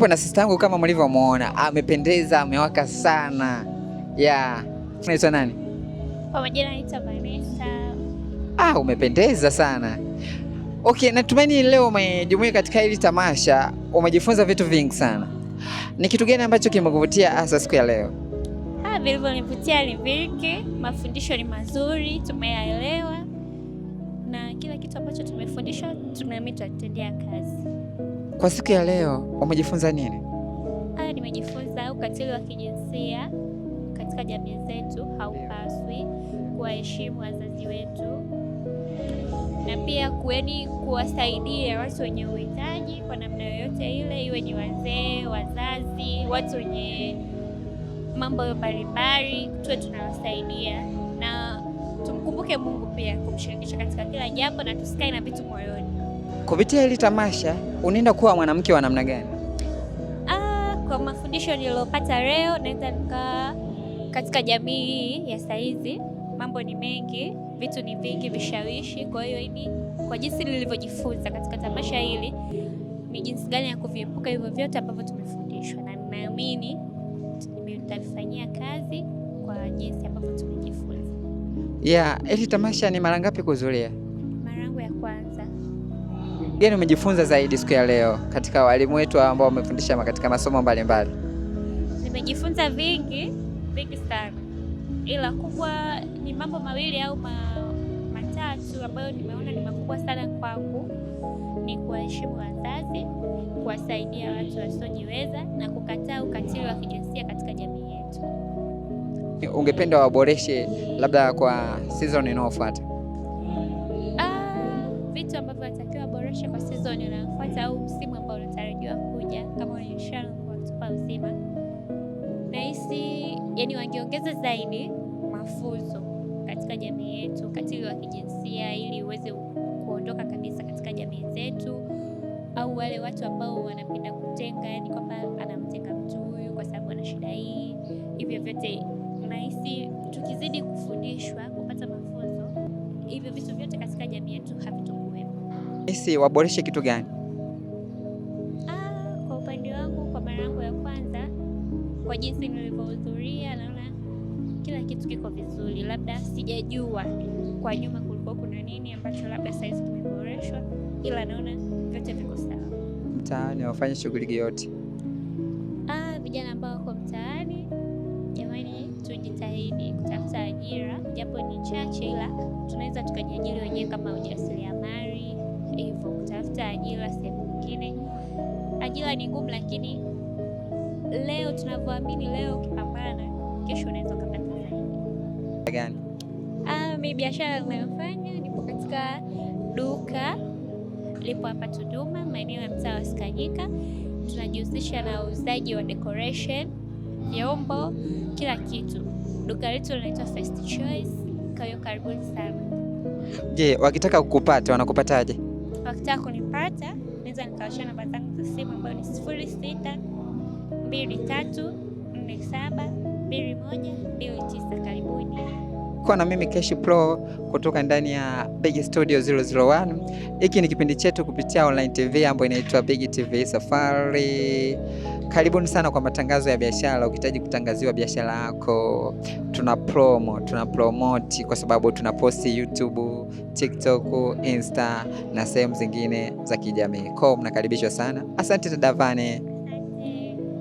Nipo na sister yangu kama mlivyomuona, amependeza, amewaka sana. Yeah. Unaitwa nani? Kwa majina naitwa Vanessa. Umependeza sana. Okay, natumaini leo umejumuika katika hili tamasha, umejifunza vitu vingi sana. Ni kitu gani ambacho kimekuvutia hasa siku ya leo? Vilivyonivutia ni vingi, mafundisho ni mazuri, tumeyaelewa na kila kitu ambacho tumefundishwa tunaamini tutatendea kazi. Kwa siku ya leo umejifunza nini? Nimejifunza ukatili wa kijinsia katika jamii zetu haupaswi, kuwaheshimu wazazi wetu na pia kuwasaidia watu wenye uhitaji kwa namna yoyote ile, iwe ni wazee, wazazi, watu wenye mambo mbalimbali, tuwe tunawasaidia na tumkumbuke Mungu pia kumshirikisha katika kila jambo na tusikae na vitu moyoni. Kupitia hili tamasha unaenda kuwa mwanamke wa namna gani? Kwa mafundisho niliyopata leo naweza nikaa katika jamii hii ya saizi, mambo ni mengi, vitu ni vingi, vishawishi. Kwa hiyo kwa jinsi nilivyojifunza katika tamasha hili ni jinsi gani ya kuviepuka hivyo vyote ambavyo tumefundishwa, na ninaamini nitafanyia kazi kwa jinsi ambavyo tumejifunza. Hili tamasha ni mara ngapi kuhudhuria? Mara yangu ya kwanza. Gani umejifunza zaidi siku ya leo katika walimu wetu ambao wamefundisha katika masomo mbalimbali? Nimejifunza vingi sana, ila kubwa ni mambo mawili au matatu ambayo nimeona ni makubwa sana kwangu. Ni kuwaheshimu wazazi, kuwasaidia watu wasiojiweza na kukataa ukatili wa kijinsia katika jamii yetu. Ungependa waboreshe labda kwa season inayofuata? Vitu ambavyo watakiwa waboreshe kwa season inayofuata au msimu ambao unatarajiwa kuja kama inshallah kwa tupa uzima, nahisi wangeongeza zaidi mafunzo katika jamii yetu, ukatili wa kijinsia, ili uweze kuondoka kabisa katika jamii zetu, au wale watu ambao wanapenda kutenga, kwamba anamtenga mtu huyu kwa sababu ana shida hii. Hivyo vyote nahisi tukizidi kufundishwa, kupata mafunzo, hivyo vitu vyote katika jamii yetu havitokuwepo. Nahisi waboreshe kitu gani? Kwa upande wangu, kwa mara yangu ya kwanza, kwa jinsi nilivyohudhuria, naona kila kitu kiko vizuri. Labda sijajua kwa nyuma kulikuwa kuna nini ambacho labda saizi kimeboreshwa, ila naona vyote viko sawa. Mtaani wafanye shughuli yote. Vijana ambao wako mtaani, jamani, tujitahidi kutafuta ajira, japo ni chache, ila tunaweza tukajiajiri wenyewe kama ujasiriamali, hivyo kutafuta ajira sehemu nyingine. Ajira ni ngumu, lakini leo tunavyoamini, leo ukipambana, kesho unaweza kupata zaidi. Gani? Mimi biashara ninayofanya, nipo katika duka lipo hapa Tunduma, maeneo ya mtaa wa Sikanyika. Tunajihusisha na uuzaji wa decoration, vyombo, kila kitu. Duka letu linaitwa First Choice. Kwa hiyo karibuni sana. Je, wakitaka kukupata wanakupataje? Wakitaka kunipata, naweza nikawasha namba zangu za simu ambayo ni 0623472129. Karibuni. Kwa na mimi Keshi Pro kutoka ndani ya Big Studio 001. Hiki ni kipindi chetu kupitia online TV ambayo inaitwa Big TV Safari. Karibuni sana kwa matangazo ya biashara. Ukihitaji kutangaziwa biashara yako, tuna promote kwa sababu tuna posti YouTube, TikTok, Insta na sehemu zingine za kijamii. Kwa mnakaribishwa sana. Asante dada Vane.